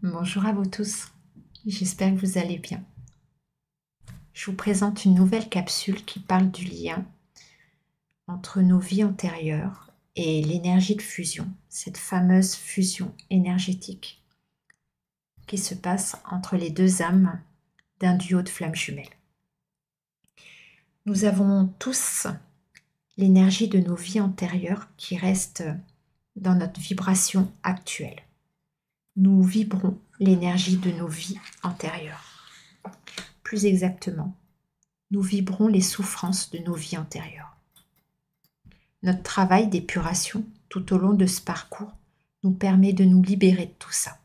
Bonjour à vous tous, j'espère que vous allez bien. Je vous présente une nouvelle capsule qui parle du lien entre nos vies antérieures et l'énergie de fusion, cette fameuse fusion énergétique qui se passe entre les deux âmes d'un duo de flammes jumelles. Nous avons tous l'énergie de nos vies antérieures qui reste dans notre vibration actuelle. Nous vibrons l'énergie de nos vies antérieures. Plus exactement, nous vibrons les souffrances de nos vies antérieures. Notre travail d'épuration tout au long de ce parcours nous permet de nous libérer de tout ça.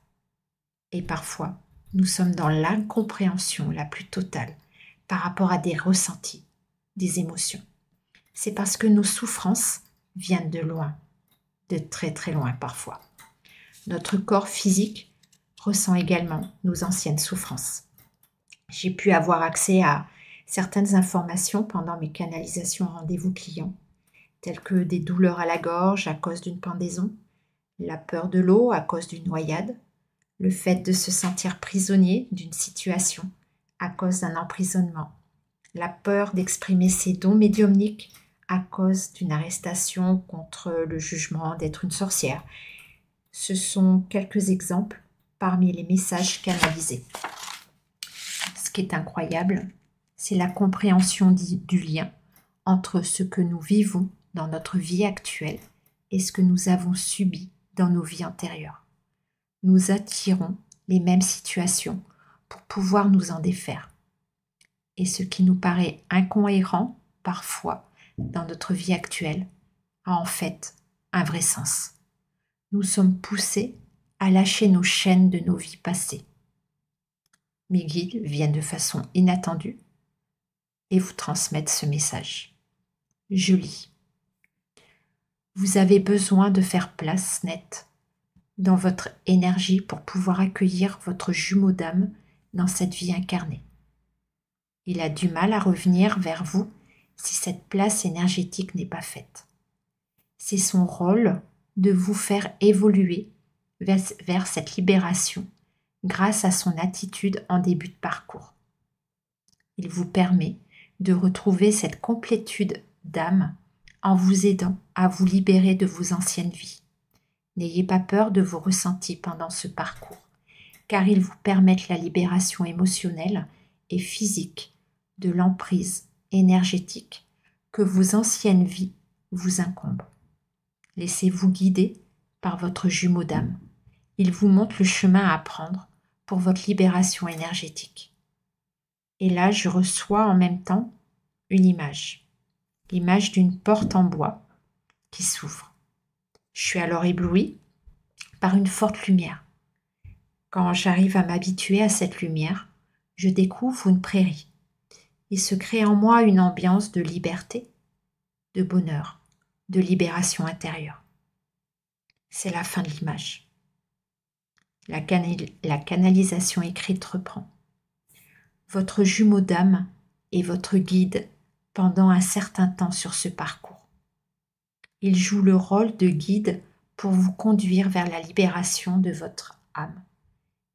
Et parfois, nous sommes dans l'incompréhension la plus totale par rapport à des ressentis, des émotions. C'est parce que nos souffrances viennent de loin, de très très loin parfois. Notre corps physique ressent également nos anciennes souffrances. J'ai pu avoir accès à certaines informations pendant mes canalisations en rendez-vous clients, telles que des douleurs à la gorge à cause d'une pendaison, la peur de l'eau à cause d'une noyade, le fait de se sentir prisonnier d'une situation à cause d'un emprisonnement, la peur d'exprimer ses dons médiumniques à cause d'une arrestation contre le jugement d'être une sorcière. Ce sont quelques exemples parmi les messages canalisés. Ce qui est incroyable, c'est la compréhension du lien entre ce que nous vivons dans notre vie actuelle et ce que nous avons subi dans nos vies antérieures. Nous attirons les mêmes situations pour pouvoir nous en défaire. Et ce qui nous paraît incohérent parfois dans notre vie actuelle a en fait un vrai sens. Nous sommes poussés à lâcher nos chaînes de nos vies passées. Mes guides viennent de façon inattendue et vous transmettent ce message. Je lis. Vous avez besoin de faire place nette dans votre énergie pour pouvoir accueillir votre jumeau d'âme dans cette vie incarnée. Il a du mal à revenir vers vous si cette place énergétique n'est pas faite. C'est son rôle de vous faire évoluer vers cette libération grâce à son attitude en début de parcours. Il vous permet de retrouver cette complétude d'âme en vous aidant à vous libérer de vos anciennes vies. N'ayez pas peur de vos ressentis pendant ce parcours, car ils vous permettent la libération émotionnelle et physique de l'emprise énergétique que vos anciennes vies vous incombent. Laissez-vous guider par votre jumeau d'âme. Il vous montre le chemin à prendre pour votre libération énergétique. Et là, je reçois en même temps une image. L'image d'une porte en bois qui s'ouvre. Je suis alors éblouie par une forte lumière. Quand j'arrive à m'habituer à cette lumière, je découvre une prairie. Il se crée en moi une ambiance de liberté, de bonheur, de libération intérieure. C'est la fin de l'image. La canalisation écrite reprend. Votre jumeau d'âme est votre guide pendant un certain temps sur ce parcours. Il joue le rôle de guide pour vous conduire vers la libération de votre âme.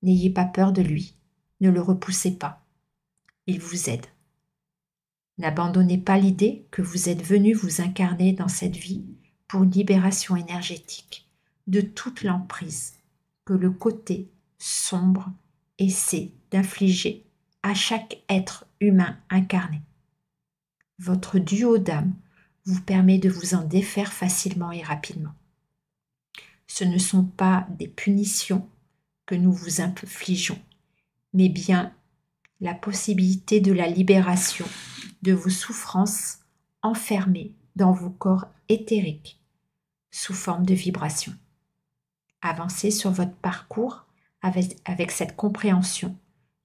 N'ayez pas peur de lui, ne le repoussez pas. Il vous aide. N'abandonnez pas l'idée que vous êtes venu vous incarner dans cette vie pour une libération énergétique de toute l'emprise que le côté sombre essaie d'infliger à chaque être humain incarné. Votre duo d'âme vous permet de vous en défaire facilement et rapidement. Ce ne sont pas des punitions que nous vous infligeons, mais bien la possibilité de la libération de vos souffrances enfermées dans vos corps éthériques sous forme de vibration. Avancez sur votre parcours avec cette compréhension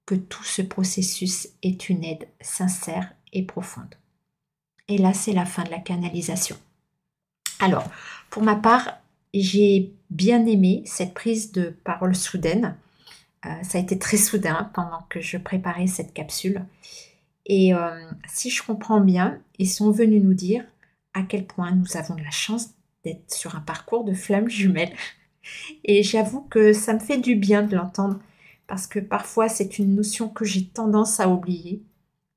que tout ce processus est une aide sincère et profonde. Et là, c'est la fin de la canalisation. Alors, pour ma part, j'ai bien aimé cette prise de parole soudaine. Ça a été très soudain pendant que je préparais cette capsule. Et si je comprends bien, ils sont venus nous dire à quel point nous avons de la chance d'être sur un parcours de flammes jumelles. Et j'avoue que ça me fait du bien de l'entendre parce que parfois c'est une notion que j'ai tendance à oublier,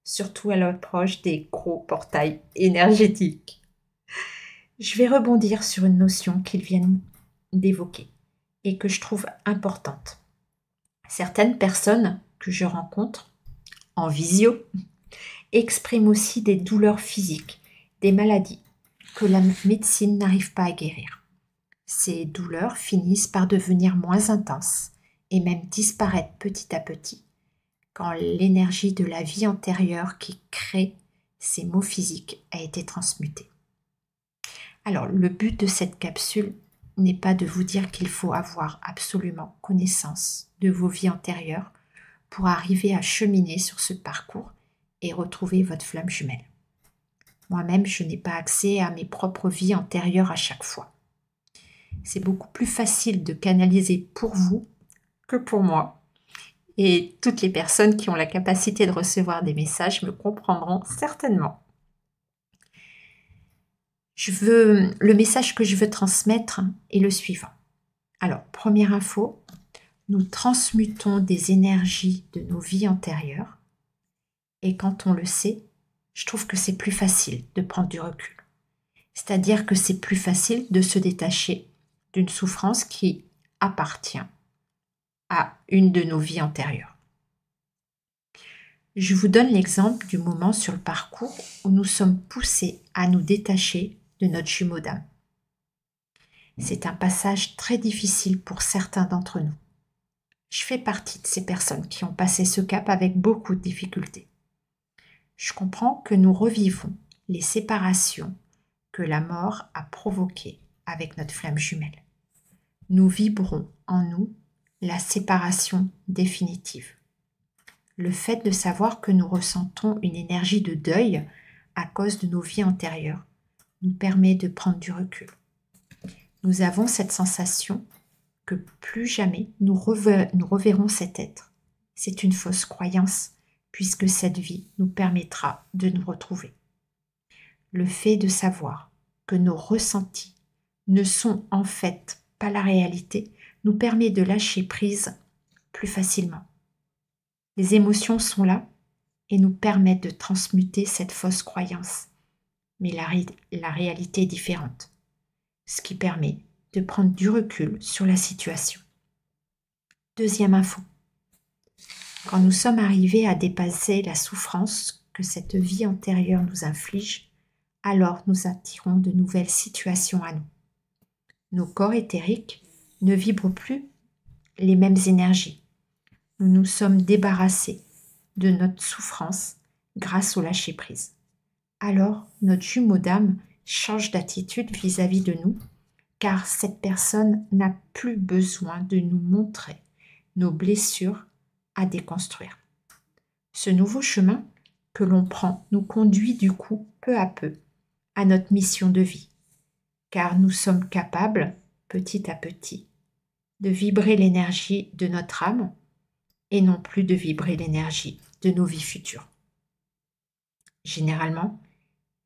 surtout à l'approche des gros portails énergétiques. Je vais rebondir sur une notion qu'ils viennent d'évoquer et que je trouve importante. Certaines personnes que je rencontre en visio expriment aussi des douleurs physiques, des maladies que la médecine n'arrive pas à guérir. Ces douleurs finissent par devenir moins intenses et même disparaître petit à petit quand l'énergie de la vie antérieure qui crée ces maux physiques a été transmutée. Alors, le but de cette capsule n'est pas de vous dire qu'il faut avoir absolument connaissance de vos vies antérieures pour arriver à cheminer sur ce parcours et retrouver votre flamme jumelle. Moi-même, je n'ai pas accès à mes propres vies antérieures à chaque fois. C'est beaucoup plus facile de canaliser pour vous que pour moi. Et toutes les personnes qui ont la capacité de recevoir des messages me comprendront certainement. Le message que je veux transmettre est le suivant. Alors, première info, nous transmutons des énergies de nos vies antérieures. Et quand on le sait, je trouve que c'est plus facile de prendre du recul. C'est-à-dire que c'est plus facile de se détacher d'une souffrance qui appartient à une de nos vies antérieures. Je vous donne l'exemple du moment sur le parcours où nous sommes poussés à nous détacher de notre jumeau d'âme. C'est un passage très difficile pour certains d'entre nous. Je fais partie de ces personnes qui ont passé ce cap avec beaucoup de difficultés. Je comprends que nous revivons les séparations que la mort a provoquées avec notre flamme jumelle. Nous vibrons en nous la séparation définitive. Le fait de savoir que nous ressentons une énergie de deuil à cause de nos vies antérieures nous permet de prendre du recul. Nous avons cette sensation que plus jamais nous reverrons cet être. C'est une fausse croyance puisque cette vie nous permettra de nous retrouver. Le fait de savoir que nos ressentis ne sont en fait pas la réalité nous permet de lâcher prise plus facilement. Les émotions sont là et nous permettent de transmuter cette fausse croyance. Mais la réalité est différente, ce qui permet de prendre du recul sur la situation. Deuxième info. Quand nous sommes arrivés à dépasser la souffrance que cette vie antérieure nous inflige, alors nous attirons de nouvelles situations à nous. Nos corps éthériques ne vibrent plus les mêmes énergies. Nous nous sommes débarrassés de notre souffrance grâce au lâcher-prise. Alors, notre jumeau d'âme change d'attitude vis-à-vis de nous, car cette personne n'a plus besoin de nous montrer nos blessures à déconstruire. Ce nouveau chemin que l'on prend nous conduit du coup peu à peu à notre mission de vie, car nous sommes capables, petit à petit, de vibrer l'énergie de notre âme et non plus de vibrer l'énergie de nos vies futures. Généralement,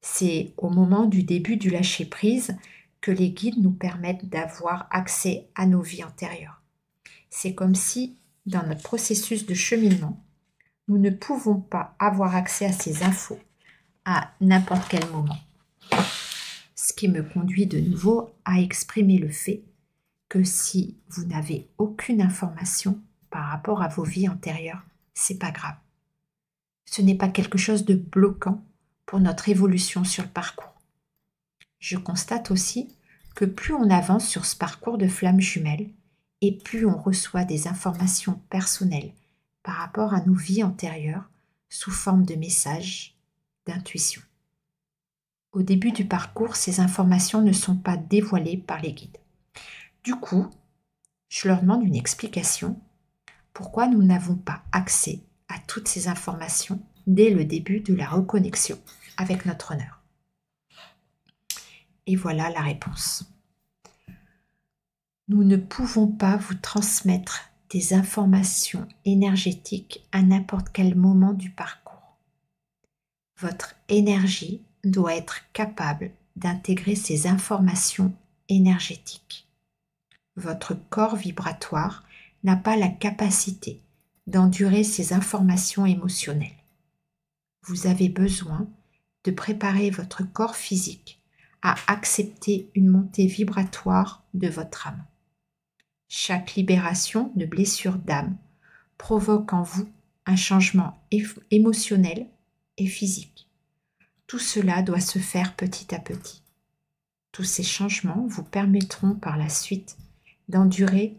c'est au moment du début du lâcher-prise que les guides nous permettent d'avoir accès à nos vies antérieures. C'est comme si, dans notre processus de cheminement, nous ne pouvons pas avoir accès à ces infos à n'importe quel moment. Ce qui me conduit de nouveau à exprimer le fait que si vous n'avez aucune information par rapport à vos vies antérieures, c'est pas grave. Ce n'est pas quelque chose de bloquant pour notre évolution sur le parcours. Je constate aussi que plus on avance sur ce parcours de flamme jumelle et plus on reçoit des informations personnelles par rapport à nos vies antérieures sous forme de messages, d'intuition. Au début du parcours, ces informations ne sont pas dévoilées par les guides. Du coup, je leur demande une explication. Pourquoi nous n'avons pas accès à toutes ces informations dès le début de la reconnexion avec notre honneur? Et voilà la réponse. Nous ne pouvons pas vous transmettre des informations énergétiques à n'importe quel moment du parcours. Votre énergie doit être capable d'intégrer ces informations énergétiques. Votre corps vibratoire n'a pas la capacité d'endurer ces informations émotionnelles. Vous avez besoin de préparer votre corps physique à accepter une montée vibratoire de votre âme. Chaque libération de blessures d'âme provoque en vous un changement émotionnel et physique. Tout cela doit se faire petit à petit. Tous ces changements vous permettront par la suite d'endurer,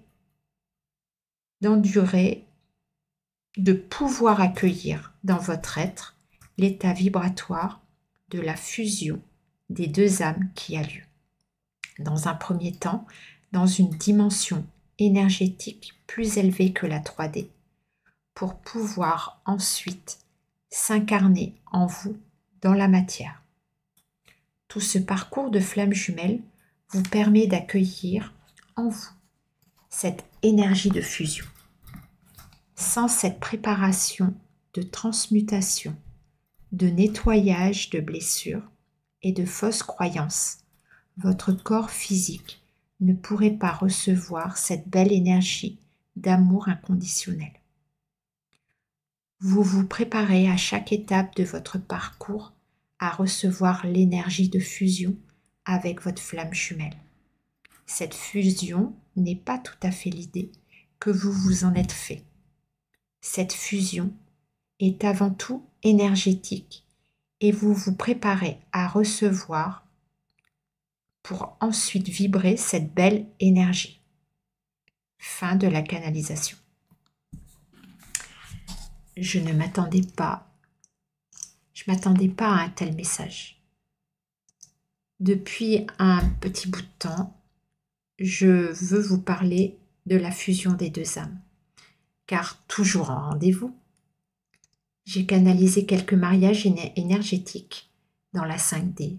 de pouvoir accueillir dans votre être l'état vibratoire de la fusion des deux âmes qui a lieu. Dans un premier temps, dans une dimension énergétique plus élevée que la 3D, pour pouvoir ensuite s'incarner en vous dans la matière. Tout ce parcours de flammes jumelles vous permet d'accueillir en vous cette énergie de fusion. Sans cette préparation de transmutation, de nettoyage de blessures et de fausses croyances, votre corps physique ne pourrait pas recevoir cette belle énergie d'amour inconditionnel. Vous vous préparez à chaque étape de votre parcours à recevoir l'énergie de fusion avec votre flamme jumelle. Cette fusion n'est pas tout à fait l'idée que vous vous en êtes fait. Cette fusion est avant tout énergétique et vous vous préparez à recevoir pour ensuite vibrer cette belle énergie. Fin de la canalisation. Je m'attendais pas à un tel message. Depuis un petit bout de temps, je veux vous parler de la fusion des deux âmes, car toujours en rendez-vous, j'ai canalisé quelques mariages énergétiques dans la 5D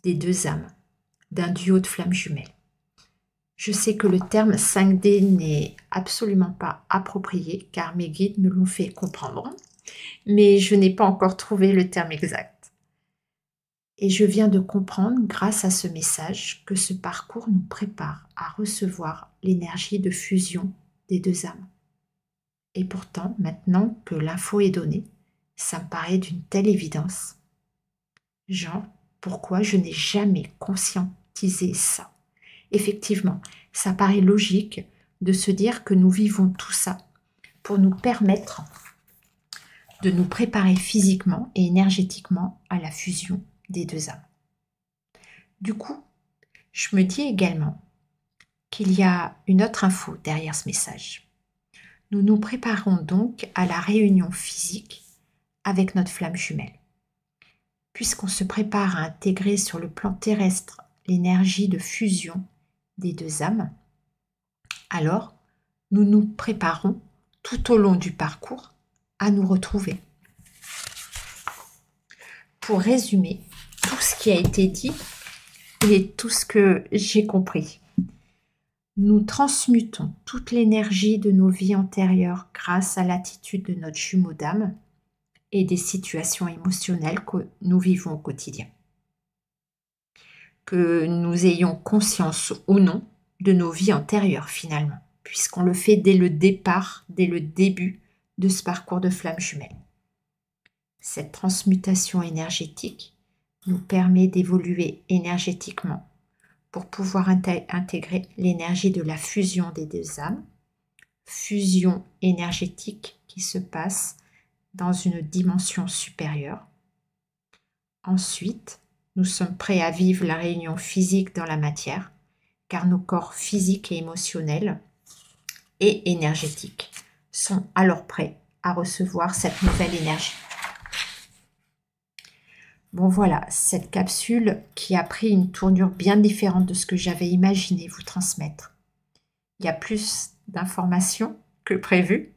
des deux âmes, d'un duo de flammes jumelles. Je sais que le terme 5D n'est absolument pas approprié, car mes guides me l'ont fait comprendre, mais je n'ai pas encore trouvé le terme exact. Et je viens de comprendre, grâce à ce message, que ce parcours nous prépare à recevoir l'énergie de fusion des deux âmes. Et pourtant, maintenant que l'info est donnée, ça me paraît d'une telle évidence. Jean, pourquoi je n'ai jamais conscientisé ça? Effectivement, ça paraît logique de se dire que nous vivons tout ça pour nous permettre de nous préparer physiquement et énergétiquement à la fusion des deux âmes. Du coup, je me dis également qu'il y a une autre info derrière ce message. Nous nous préparons donc à la réunion physique avec notre flamme jumelle. Puisqu'on se prépare à intégrer sur le plan terrestre l'énergie de fusion des deux âmes, alors nous nous préparons tout au long du parcours à nous retrouver. Pour résumer tout ce qui a été dit et tout ce que j'ai compris, nous transmutons toute l'énergie de nos vies antérieures grâce à l'attitude de notre jumeau d'âme et des situations émotionnelles que nous vivons au quotidien. Que nous ayons conscience ou non de nos vies antérieures finalement, puisqu'on le fait dès le départ, dès le début de ce parcours de flamme jumelle. Cette transmutation énergétique nous permet d'évoluer énergétiquement pour pouvoir intégrer l'énergie de la fusion des deux âmes, fusion énergétique qui se passe dans une dimension supérieure. Ensuite, nous sommes prêts à vivre la réunion physique dans la matière, car nos corps physiques et émotionnels et énergétiques sont alors prêts à recevoir cette nouvelle énergie. Bon voilà, cette capsule qui a pris une tournure bien différente de ce que j'avais imaginé vous transmettre. Il y a plus d'informations que prévu.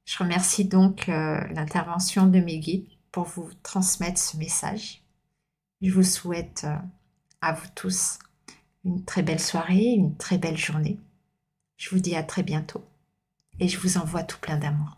Je remercie donc l'intervention de mes guides pour vous transmettre ce message. Je vous souhaite à vous tous une très belle soirée, une très belle journée. Je vous dis à très bientôt et je vous envoie tout plein d'amour.